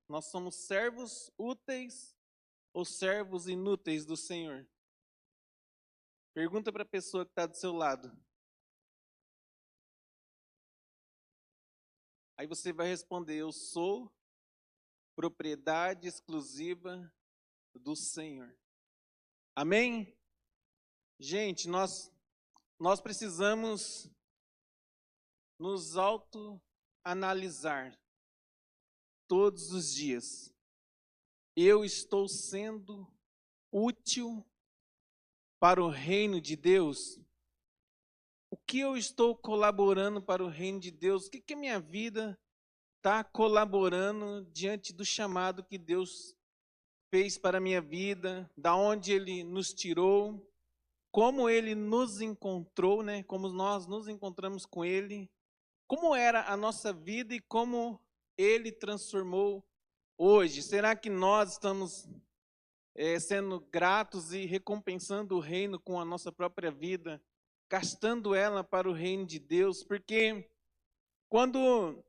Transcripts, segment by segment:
Nós somos servos úteis ou servos inúteis do Senhor? Pergunta para a pessoa que está do seu lado. Aí você vai responder: eu sou propriedade exclusiva do Senhor. Amém? Gente, nós precisamos nos autoanalisar todos os dias. Eu estou sendo útil para o reino de Deus? O que eu estou colaborando para o reino de Deus? O que a minha vida está colaborando diante do chamado que Deus fez para a minha vida? Da onde Ele nos tirou? Como Ele nos encontrou, né? Como nós nos encontramos com Ele? Como era a nossa vida e como Ele transformou hoje? Será que nós estamos sendo gratos e recompensando o reino com a nossa própria vida, gastando ela para o reino de Deus? Porque quando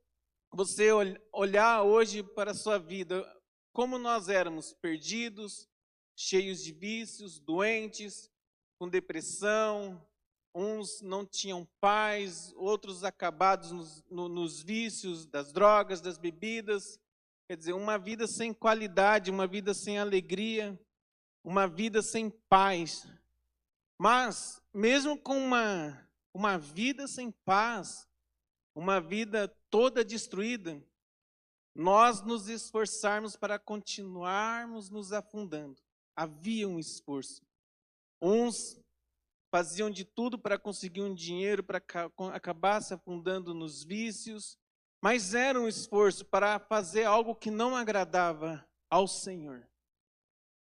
você olhar hoje para a sua vida, como nós éramos perdidos, cheios de vícios, doentes, com depressão, uns não tinham paz, outros acabados nos vícios das drogas, das bebidas. Quer dizer, uma vida sem qualidade, uma vida sem alegria, uma vida sem paz. Mas, mesmo com uma vida sem paz, uma vida toda destruída, nós nos esforçarmos para continuarmos nos afundando. Havia um esforço. Uns faziam de tudo para conseguir um dinheiro, para acabar se afundando nos vícios, mas era um esforço para fazer algo que não agradava ao Senhor.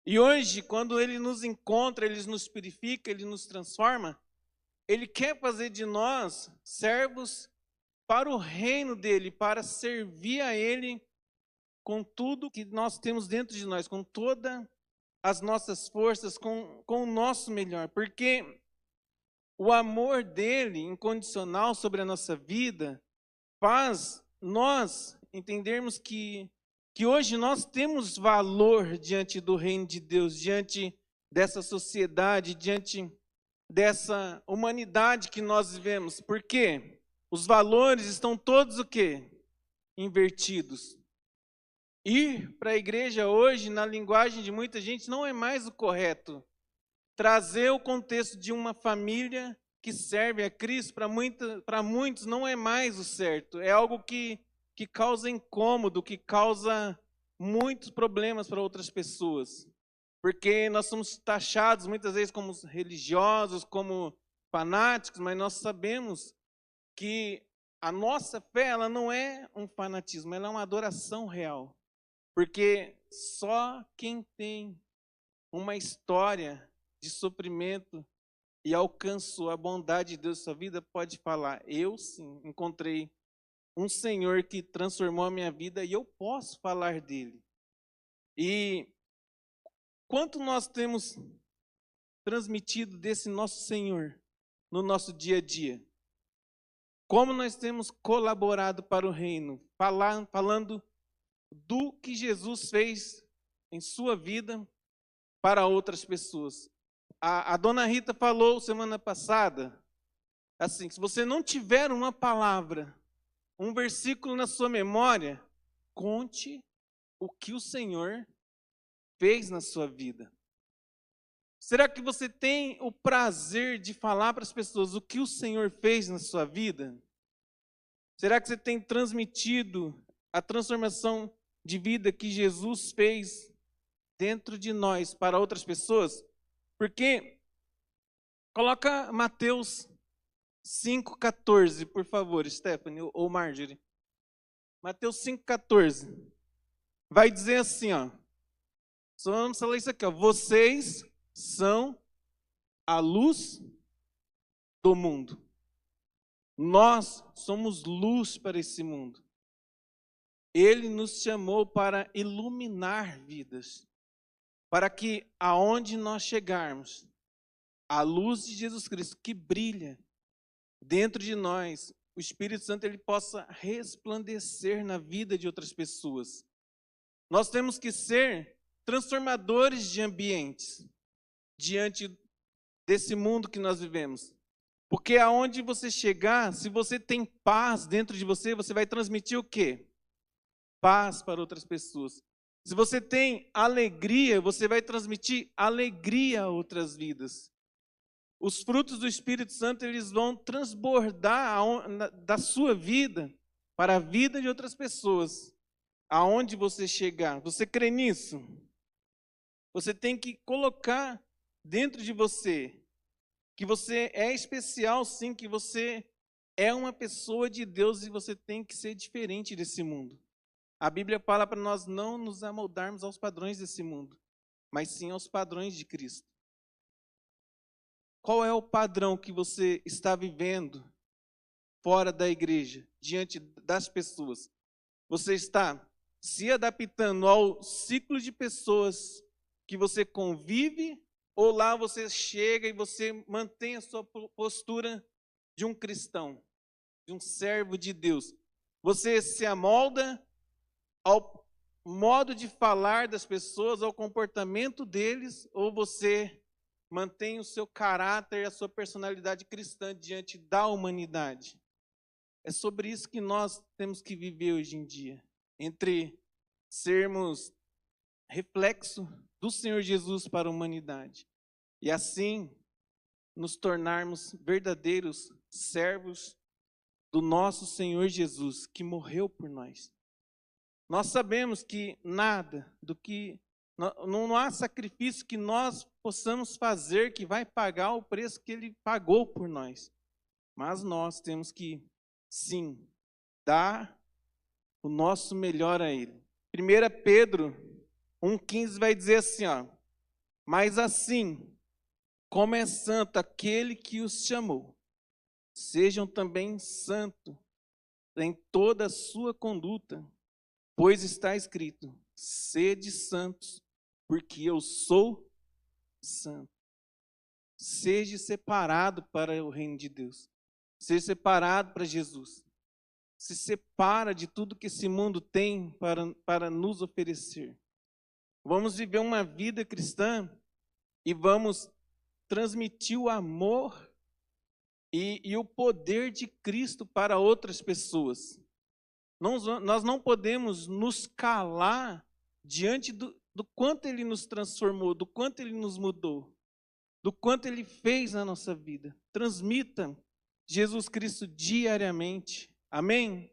E hoje, quando Ele nos encontra, Ele nos purifica, Ele nos transforma, Ele quer fazer de nós servos para o reino dEle, para servir a Ele com tudo que nós temos dentro de nós, com todas as nossas forças, com o nosso melhor. Porque o amor dEle, incondicional sobre a nossa vida, faz nós entendermos que hoje nós temos valor diante do reino de Deus, diante dessa sociedade, diante dessa humanidade que nós vivemos. Por quê? Os valores estão todos o quê? Invertidos. Ir para a igreja hoje, na linguagem de muita gente, não é mais o correto. Trazer o contexto de uma família que serve a Cristo para muitos não é mais o certo. É algo que causa incômodo, que causa muitos problemas para outras pessoas. Porque nós somos taxados muitas vezes como religiosos, como fanáticos, mas nós sabemos que a nossa fé, ela não é um fanatismo, ela é uma adoração real. Porque só quem tem uma história de sofrimento e alcançou a bondade de Deus em sua vida pode falar: eu sim encontrei um Senhor que transformou a minha vida e eu posso falar dele. E quanto nós temos transmitido desse nosso Senhor no nosso dia a dia? Como nós temos colaborado para o reino, falando do que Jesus fez em sua vida para outras pessoas. A dona Rita falou semana passada, assim, se você não tiver uma palavra, um versículo na sua memória, conte o que o Senhor fez na sua vida. Será que você tem o prazer de falar para as pessoas o que o Senhor fez na sua vida? Será que você tem transmitido a transformação de vida que Jesus fez dentro de nós para outras pessoas? Porque, coloca Mateus 5,14, por favor, Stephanie ou Marjorie. Mateus 5,14. Vai dizer assim, ó. Só vamos falar isso aqui, ó. Vocês são a luz do mundo. Nós somos luz para esse mundo. Ele nos chamou para iluminar vidas, para que aonde nós chegarmos, a luz de Jesus Cristo que brilha dentro de nós, o Espírito Santo ele possa resplandecer na vida de outras pessoas. Nós temos que ser transformadores de ambientes diante desse mundo que nós vivemos. Porque aonde você chegar, se você tem paz dentro de você, você vai transmitir o quê? Paz para outras pessoas. Se você tem alegria, você vai transmitir alegria a outras vidas. Os frutos do Espírito Santo, eles vão transbordar da sua vida para a vida de outras pessoas. Aonde você chegar, você crê nisso? Você tem que colocar dentro de você que você é especial, sim, que você é uma pessoa de Deus e você tem que ser diferente desse mundo. A Bíblia fala para nós não nos amoldarmos aos padrões desse mundo, mas sim aos padrões de Cristo. Qual é o padrão que você está vivendo fora da igreja, diante das pessoas? Você está se adaptando ao ciclo de pessoas que você convive, ou lá você chega e você mantém a sua postura de um cristão, de um servo de Deus? Você se amolda ao modo de falar das pessoas, ao comportamento deles, ou você mantém o seu caráter e a sua personalidade cristã diante da humanidade? É sobre isso que nós temos que viver hoje em dia, entre sermos reflexo do Senhor Jesus para a humanidade e assim nos tornarmos verdadeiros servos do nosso Senhor Jesus, que morreu por nós. Nós sabemos que nada do que não há sacrifício que nós possamos fazer que vai pagar o preço que Ele pagou por nós. Mas nós temos que, sim, dar o nosso melhor a Ele. 1 Pedro 1,15 vai dizer assim, ó: mas assim como é santo aquele que os chamou, sejam também santos em toda a sua conduta, pois está escrito: sede santos, porque eu sou santo. Seja separado para o reino de Deus. Seja separado para Jesus. Se separa de tudo que esse mundo tem para nos oferecer. Vamos viver uma vida cristã e vamos transmitir o amor e o poder de Cristo para outras pessoas. Nós não podemos nos calar diante do quanto Ele nos transformou, do quanto Ele nos mudou, do quanto Ele fez na nossa vida. Transmita Jesus Cristo diariamente. Amém?